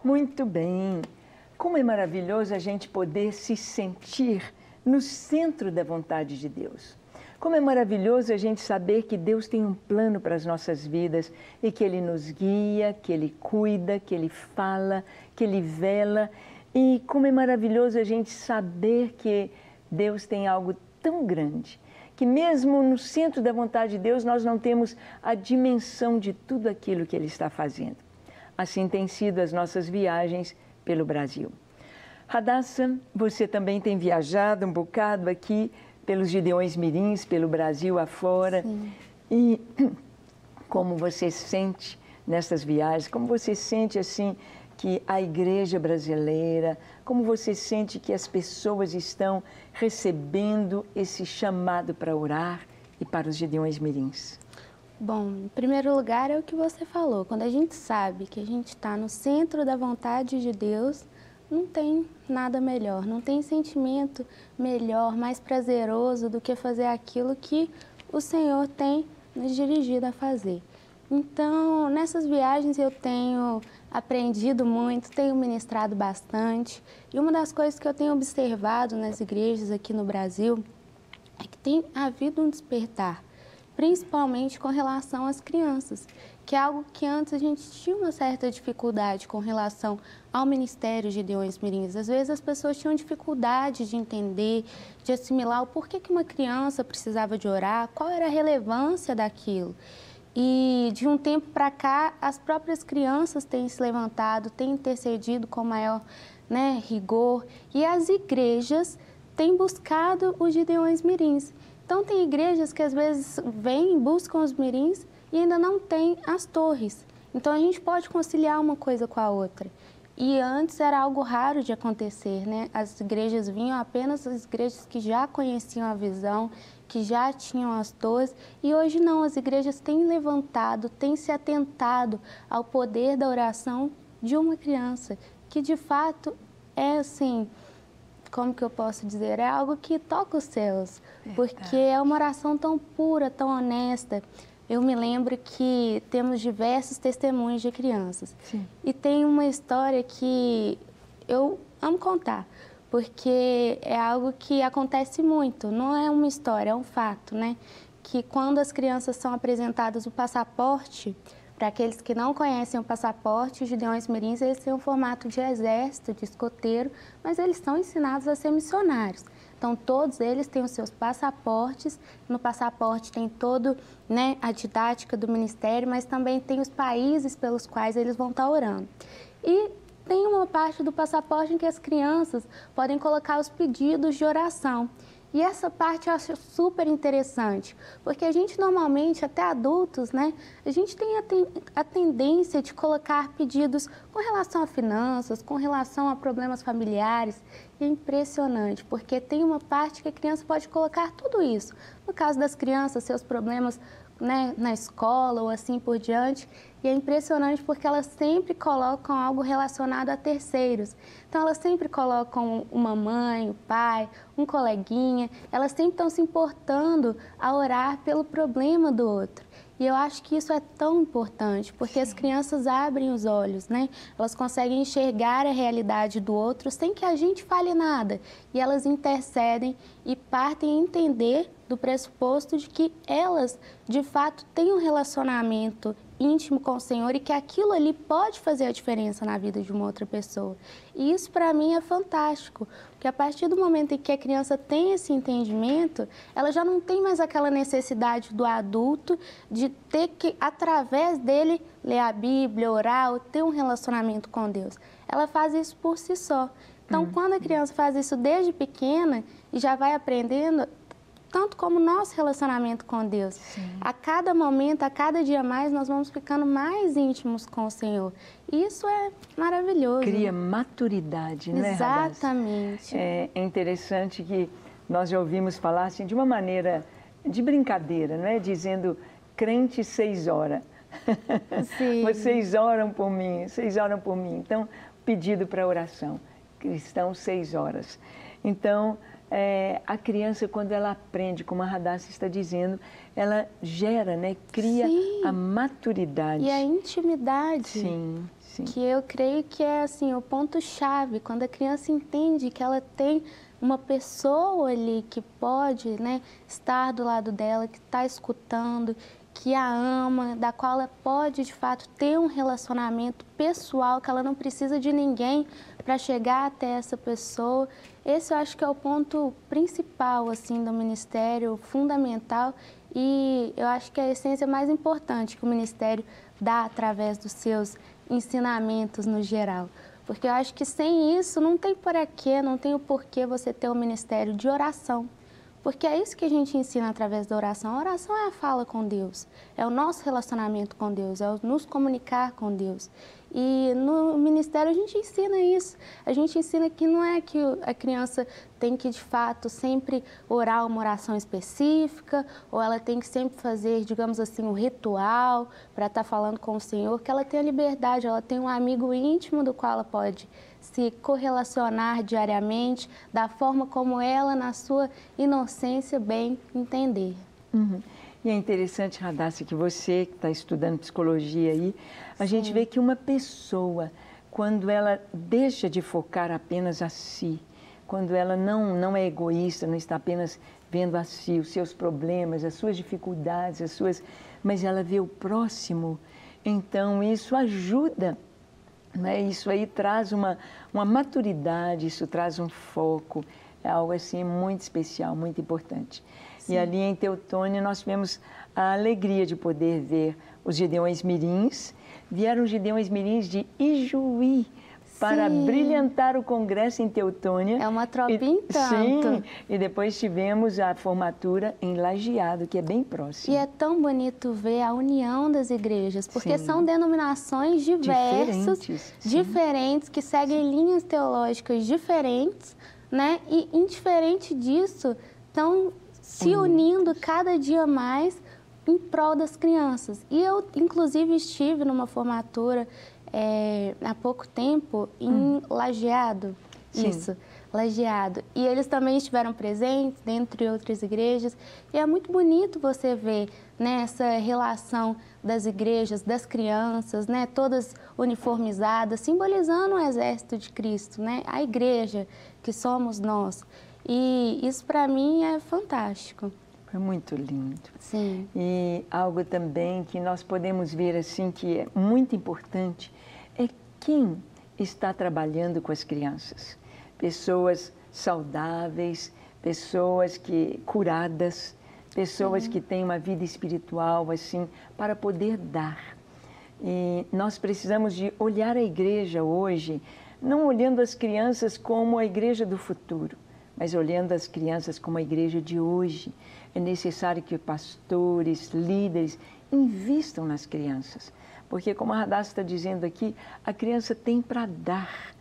Muito bem. Como é maravilhoso a gente poder se sentir no centro da vontade de Deus. Como é maravilhoso a gente saber que Deus tem um plano para as nossas vidas e que Ele nos guia, que Ele cuida, que Ele fala, que Ele vela. E como é maravilhoso a gente saber que Deus tem algo tão grande, que mesmo no centro da vontade de Deus nós não temos a dimensão de tudo aquilo que Ele está fazendo. Assim têm sido as nossas viagens pelo Brasil. Radassa, você também tem viajado um bocado aqui pelos Gideões Mirins, pelo Brasil afora. Sim. E como você sente nessas viagens, como você sente assim que a igreja brasileira, como você sente que as pessoas estão recebendo esse chamado para orar e para os Gideões Mirins? Bom, em primeiro lugar é o que você falou. Quando a gente sabe que a gente está no centro da vontade de Deus, não tem nada melhor, não tem sentimento melhor, mais prazeroso do que fazer aquilo que o Senhor tem nos dirigido a fazer. Então, nessas viagens eu tenho aprendido muito, tenho ministrado bastante. E uma das coisas que eu tenho observado nas igrejas aqui no Brasil é que tem havido um despertar, principalmente com relação às crianças, que é algo que antes a gente tinha uma certa dificuldade com relação ao Ministério Gideões Mirins. Às vezes as pessoas tinham dificuldade de entender, de assimilar o porquê que uma criança precisava de orar, qual era a relevância daquilo. E de um tempo para cá, as próprias crianças têm se levantado, têm intercedido com maior, rigor, e as igrejas têm buscado os Gideões Mirins. Então, tem igrejas que às vezes vêm, buscam os mirins e ainda não têm as torres. Então, a gente pode conciliar uma coisa com a outra. E antes era algo raro de acontecer, né? As igrejas vinham apenas as igrejas que já conheciam a visão, que já tinham as torres. E hoje não, as igrejas têm levantado, têm se atentado ao poder da oração de uma criança, que de fato é assim, como que eu posso dizer, é algo que toca os céus, porque é uma oração tão pura, tão honesta. Eu me lembro que temos diversos testemunhos de crianças. Sim. E tem uma história que eu amo contar, porque é algo que acontece muito, não é uma história, é um fato, né? Que quando as crianças são apresentadas o passaporte, para aqueles que não conhecem o passaporte, os Gideões Mirins, eles têm um formato de exército, de escoteiro, mas eles são ensinados a ser missionários. Então, todos eles têm os seus passaportes. No passaporte tem todo, a didática do ministério, mas também tem os países pelos quais eles vão estar orando. E tem uma parte do passaporte em que as crianças podem colocar os pedidos de oração. E essa parte eu acho super interessante, porque a gente normalmente, até adultos, a gente tem a tendência de colocar pedidos com relação a finanças, com relação a problemas familiares. E é impressionante, porque tem uma parte que a criança pode colocar tudo isso. No caso das crianças, seus problemas na escola ou assim por diante. E é impressionante porque elas sempre colocam algo relacionado a terceiros. Então, elas sempre colocam uma mãe, o pai, um coleguinha. Elas sempre estão se importando a orar pelo problema do outro. E eu acho que isso é tão importante, porque as crianças abrem os olhos, Elas conseguem enxergar a realidade do outro sem que a gente fale nada. E elas intercedem e partem a entender do pressuposto de que elas, de fato, têm um relacionamento íntimo com o Senhor e que aquilo ali pode fazer a diferença na vida de uma outra pessoa. E isso, para mim, é fantástico, porque a partir do momento em que a criança tem esse entendimento, ela já não tem mais aquela necessidade do adulto de ter que, através dele, ler a Bíblia, orar ou ter um relacionamento com Deus. Ela faz isso por si só. Então, quando a criança faz isso desde pequena e já vai aprendendo, tanto como o nosso relacionamento com Deus. Sim. A cada momento, a cada dia mais, nós vamos ficando mais íntimos com o Senhor. E isso é maravilhoso. Cria maturidade, né, Radassa? Exatamente. É interessante que nós já ouvimos falar assim, de uma maneira de brincadeira, não é? Dizendo, crente 6 horas. Sim. Vocês oram por mim, vocês oram por mim. Então, pedido para oração, cristão 6 horas. Então, a criança, quando ela aprende, como a Radassa está dizendo, ela gera, né, cria Sim. a maturidade. E a intimidade. Sim, sim. Que eu creio que é assim, o ponto-chave, quando a criança entende que ela tem uma pessoa ali que pode, né, estar do lado dela, que está escutando, que a ama, da qual ela pode, de fato, ter um relacionamento pessoal, que ela não precisa de ninguém para chegar até essa pessoa. Esse eu acho que é o ponto principal, assim, do ministério, fundamental, e eu acho que é a essência mais importante que o ministério dá através dos seus ensinamentos no geral. Porque eu acho que sem isso não tem para quê, não tem o porquê você ter um ministério de oração. Porque é isso que a gente ensina através da oração. A oração é a fala com Deus, é o nosso relacionamento com Deus, é o nos comunicar com Deus. E no ministério a gente ensina isso. A gente ensina que não é que a criança tem que, de fato, sempre orar uma oração específica, ou ela tem que sempre fazer, digamos assim, um ritual para estar falando com o Senhor, que ela tem a liberdade, ela tem um amigo íntimo do qual ela pode se correlacionar diariamente, da forma como ela, na sua inocência, bem entender. Uhum. E é interessante, Radassa, que você que está estudando psicologia aí, a gente vê que uma pessoa, quando ela deixa de focar apenas a si, quando ela não é egoísta, não está apenas vendo a si, os seus problemas, as suas dificuldades, mas ela vê o próximo, então isso ajuda, né? Isso aí traz uma maturidade, isso traz um foco, é algo assim muito especial, muito importante. Sim. E ali em Teutônia nós tivemos a alegria de poder ver os Gideões Mirins. Vieram os Gideões Mirins de Ijuí para brilhantar o congresso em Teutônia. É uma tropinha tanto. Sim, e depois tivemos a formatura em Lajeado, que é bem próximo. E é tão bonito ver a união das igrejas, porque são denominações diversas, diferentes, que seguem linhas teológicas diferentes, né? E indiferente disso, estão se unindo cada dia mais em prol das crianças. E eu, inclusive, estive numa formatura há pouco tempo em Lajeado. Isso, Lajeado. E eles também estiveram presentes, dentre outras igrejas. E é muito bonito você ver, né, essa relação das igrejas, das crianças, né, todas uniformizadas, simbolizando o exército de Cristo, né, a igreja que somos nós. E isso, para mim, é fantástico. É muito lindo. Sim. E algo também que nós podemos ver assim que é muito importante é quem está trabalhando com as crianças. Pessoas saudáveis, pessoas curadas, pessoas que têm uma vida espiritual assim para poder dar. E nós precisamos de olhar a igreja hoje, não olhando as crianças como a igreja do futuro, mas olhando as crianças como a igreja de hoje. É necessário que pastores, líderes invistam nas crianças, porque como a Radassa está dizendo aqui, a criança tem para dar.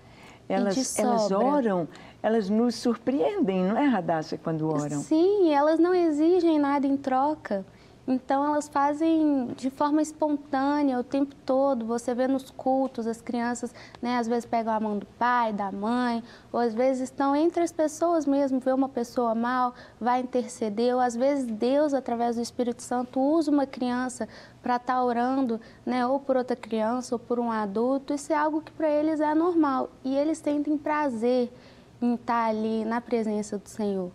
Elas oram, elas nos surpreendem, não é, Radassa, quando oram? Sim, elas não exigem nada em troca. Então, elas fazem de forma espontânea o tempo todo. Você vê nos cultos, as crianças, né, às vezes pegam a mão do pai, da mãe, ou às vezes estão entre as pessoas mesmo, vê uma pessoa mal, vai interceder, ou às vezes Deus, através do Espírito Santo, usa uma criança para estar orando, né, ou por outra criança, ou por um adulto. Isso é algo que para eles é normal. E eles sentem prazer em estar ali na presença do Senhor.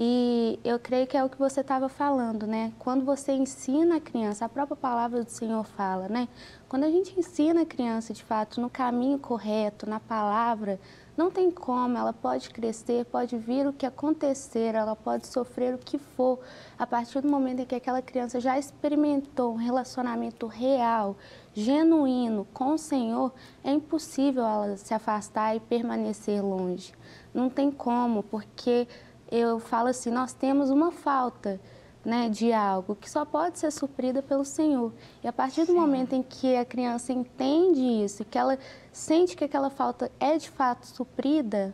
E eu creio que é o que você estava falando, né? Quando você ensina a criança, a própria palavra do Senhor fala, né? Quando a gente ensina a criança, de fato, no caminho correto, na palavra, não tem como, ela pode crescer, pode vir o que acontecer, ela pode sofrer o que for. A partir do momento em que aquela criança já experimentou um relacionamento real, genuíno com o Senhor, é impossível ela se afastar e permanecer longe. Não tem como, porque eu falo assim, nós temos uma falta, né, de algo que só pode ser suprida pelo Senhor. E a partir do momento em que a criança entende isso, que ela sente que aquela falta é de fato suprida,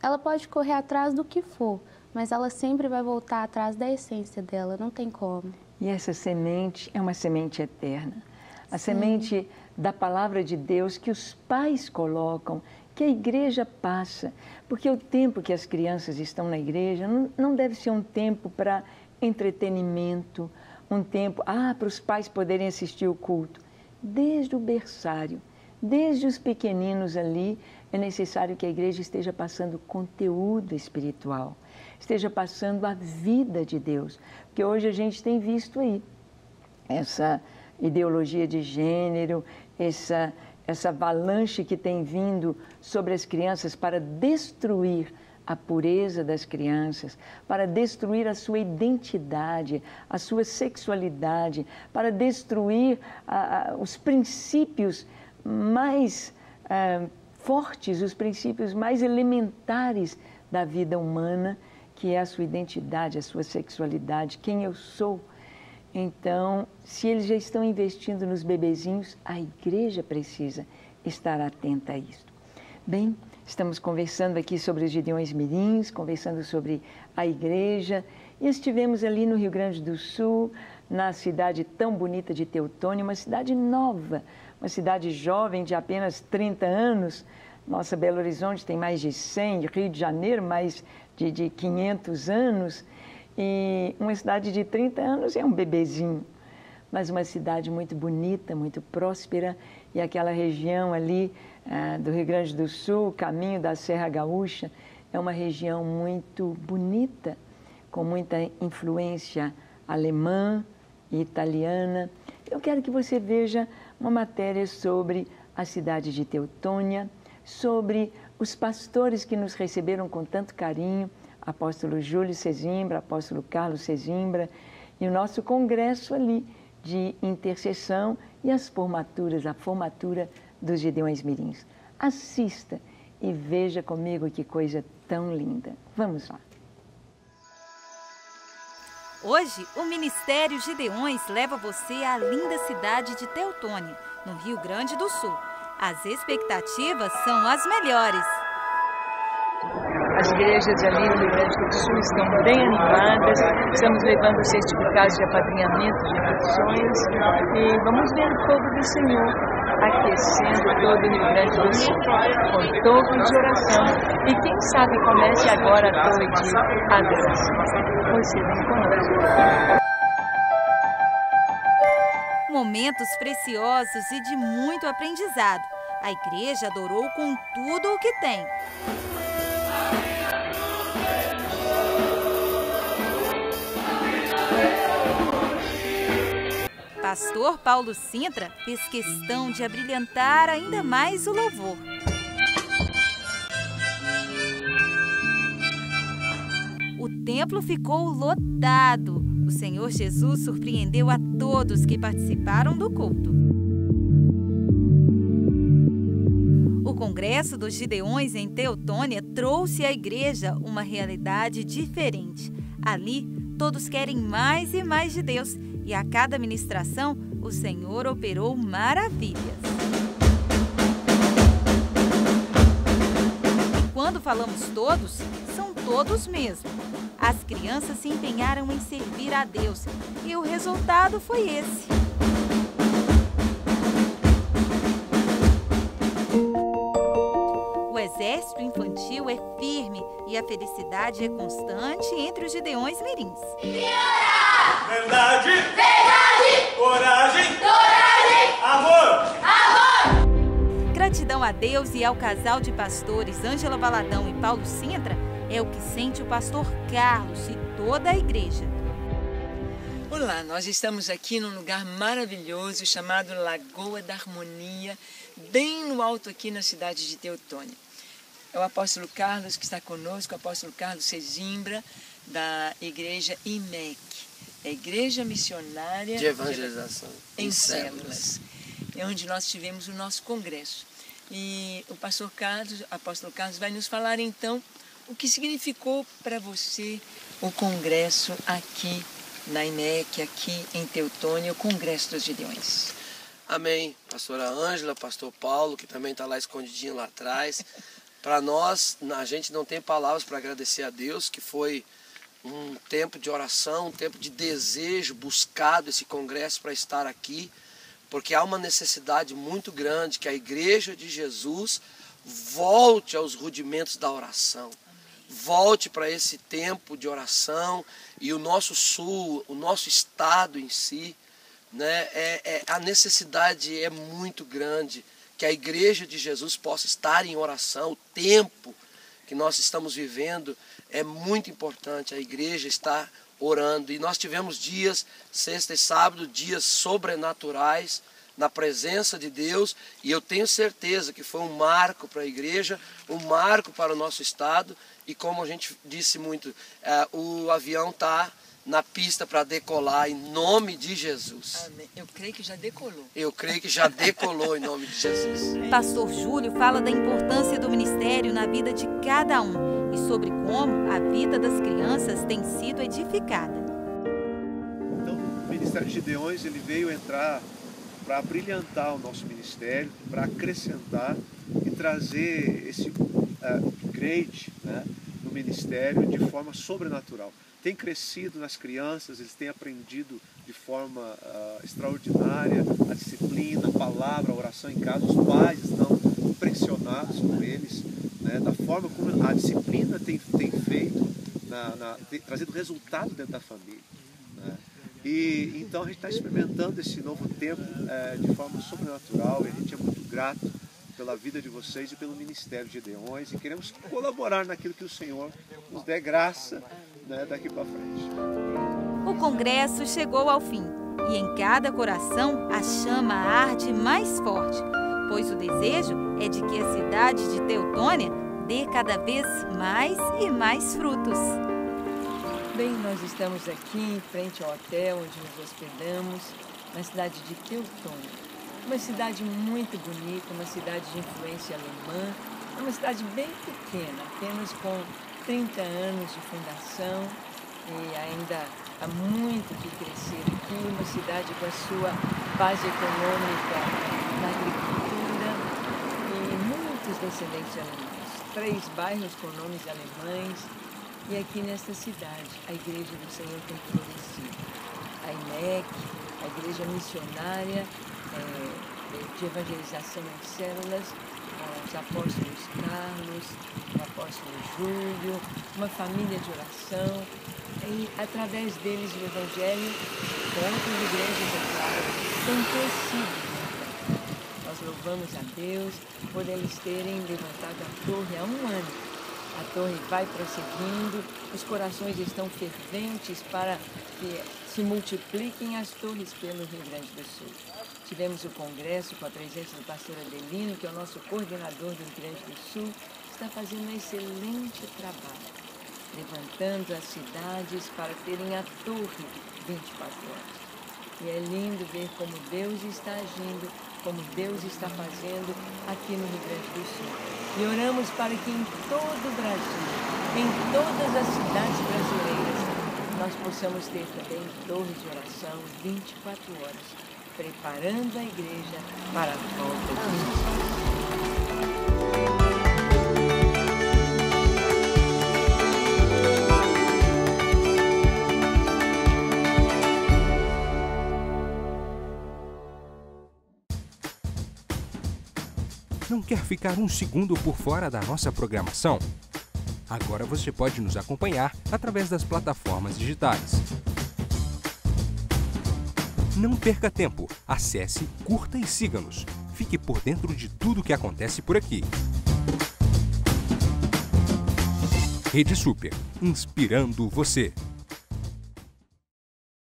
ela pode correr atrás do que for, mas ela sempre vai voltar atrás da essência dela, não tem como. E essa semente é uma semente eterna. A semente da palavra de Deus que os pais colocam, que a igreja passa. Porque o tempo que as crianças estão na igreja não deve ser um tempo para entretenimento, um tempo para os pais poderem assistir o culto. Desde o berçário, desde os pequeninos ali, é necessário que a igreja esteja passando conteúdo espiritual, esteja passando a vida de Deus. Porque hoje a gente tem visto aí essa ideologia de gênero, essa avalanche que tem vindo sobre as crianças para destruir a pureza das crianças, para destruir a sua identidade, a sua sexualidade, para destruir os princípios mais fortes, os princípios mais elementares da vida humana, que é a sua identidade, a sua sexualidade, quem eu sou. Então, se eles já estão investindo nos bebezinhos, a igreja precisa estar atenta a isso. Bem, estamos conversando aqui sobre os Gideões Mirins, conversando sobre a igreja, e estivemos ali no Rio Grande do Sul, na cidade tão bonita de Teutônia, uma cidade nova, uma cidade jovem de apenas 30 anos. Nossa Belo Horizonte tem mais de 100, Rio de Janeiro mais de 500 anos, e uma cidade de 30 anos é um bebezinho, mas uma cidade muito bonita, muito próspera, e aquela região ali do Rio Grande do Sul, caminho da Serra Gaúcha, é uma região muito bonita, com muita influência alemã e italiana. Eu quero que você veja uma matéria sobre a cidade de Teutônia, sobre os pastores que nos receberam com tanto carinho, apóstolo Júlio Sesimbra, apóstolo Carlos Sesimbra, e o nosso congresso ali de intercessão e as formaturas, a formatura dos Gideões Mirins. Assista e veja comigo que coisa tão linda. Vamos lá. Hoje, o Ministério Gideões leva você à linda cidade de Teutônia, no Rio Grande do Sul. As expectativas são as melhores. As igrejas ali no Rio Grande do Sul estão bem animadas, estamos levando certificados de apadrinhamento de adopções e vamos ver o fogo do Senhor aquecendo todo o Rio Grande do Sul, com toque de oração. E quem sabe comece agora a noite a adoração. Você vem conosco. Momentos preciosos e de muito aprendizado. A igreja adorou com tudo o que tem. Pastor Paulo Sintra fez questão de abrilhantar ainda mais o louvor. O templo ficou lotado. O Senhor Jesus surpreendeu a todos que participaram do culto. O Congresso dos Gideões em Teutônia trouxe à igreja uma realidade diferente. Ali, todos querem mais e mais de Deus. E a cada ministração, o Senhor operou maravilhas. E quando falamos todos, são todos mesmo. As crianças se empenharam em servir a Deus e o resultado foi esse. O exército infantil é firme e a felicidade é constante entre os Gideões Mirins. Verdade! Verdade! Coragem! Coragem! Amor! Amor! Gratidão a Deus e ao casal de pastores Ângela Valadão e Paulo Sintra é o que sente o pastor Carlos e toda a igreja. Olá, nós estamos aqui num lugar maravilhoso chamado Lagoa da Harmonia, bem no alto aqui na cidade de Teutônia. É o apóstolo Carlos que está conosco, o apóstolo Carlos Sesimbra, da igreja IMEC, a Igreja Missionária de Evangelização em Células. É onde nós tivemos o nosso congresso. E o pastor Carlos, o apóstolo Carlos, vai nos falar então o que significou para você o congresso aqui na IMEC, aqui em Teutônia, o Congresso dos Gideões. Amém. Pastora Ângela, pastor Paulo, que também está lá escondidinho lá atrás. Para nós, a gente não tem palavras para agradecer a Deus, que foi um tempo de oração, um tempo de desejo buscado esse congresso para estar aqui, porque há uma necessidade muito grande que a Igreja de Jesus volte aos rudimentos da oração. Volte para esse tempo de oração, e o nosso sul, o nosso estado em si, né, a necessidade é muito grande que a Igreja de Jesus possa estar em oração. O tempo que nós estamos vivendo é muito importante, a igreja está orando. E nós tivemos dias, sexta e sábado, dias sobrenaturais na presença de Deus, e eu tenho certeza que foi um marco para a igreja, um marco para o nosso estado, e como a gente disse muito, o avião está na pista para decolar em nome de Jesus. Amém. Eu creio que já decolou. Eu creio que já decolou em nome de Jesus. Pastor Júlio fala da importância do ministério na vida de cada um e sobre como a vida das crianças tem sido edificada. Então, o Ministério de Gideões, ele veio entrar para brilhantar o nosso ministério, para acrescentar e trazer esse upgrade, né, no ministério de forma sobrenatural. Tem crescido nas crianças, eles têm aprendido de forma extraordinária a disciplina, a palavra, a oração em casa. Os pais estão impressionados com eles, né, da forma como a disciplina tem feito, tem trazido resultado dentro da família, né? E então a gente está experimentando esse novo tempo de forma sobrenatural, e a gente é muito grato pela vida de vocês e pelo Ministério de Gideões, e queremos colaborar naquilo que o Senhor nos dê graça, né, daqui para frente. O congresso chegou ao fim e em cada coração a chama arde mais forte, pois o desejo é de que a cidade de Teutônia dê cada vez mais e mais frutos. Bem, nós estamos aqui em frente ao hotel onde nos hospedamos, na cidade de Teutônia. Uma cidade muito bonita, uma cidade de influência alemã, uma cidade bem pequena, apenas com 30 anos de fundação, e ainda há muito que crescer aqui, uma cidade com a sua base econômica na agricultura e muitos descendentes alemães. 3 bairros com nomes alemães, e aqui nesta cidade a Igreja do Senhor tem florescido. A IMEC, a Igreja Missionária de Evangelização em Células, os apóstolos Carlos, o apóstolo Júlio, uma família de oração, e através deles o Evangelho, com outras igrejas, é claro, tem crescido. Nós louvamos a Deus por eles terem levantado a torre há 1 ano. A torre vai prosseguindo, os corações estão ferventes para que se multipliquem as torres pelo Rio Grande do Sul. Tivemos o congresso com a presença do pastor Adelino, que é o nosso coordenador do Rio Grande do Sul, está fazendo um excelente trabalho, levantando as cidades para terem a torre 24 horas. E é lindo ver como Deus está agindo, como Deus está fazendo aqui no Rio Grande do Sul. E oramos para que em todo o Brasil, em todas as cidades brasileiras, nós possamos ter também torres de oração 24 horas, preparando a igreja para a volta de Jesus. Não quer ficar um segundo por fora da nossa programação? Agora você pode nos acompanhar através das plataformas digitais. Não perca tempo, acesse, curta e siga-nos. Fique por dentro de tudo o que acontece por aqui. Rede Super, inspirando você.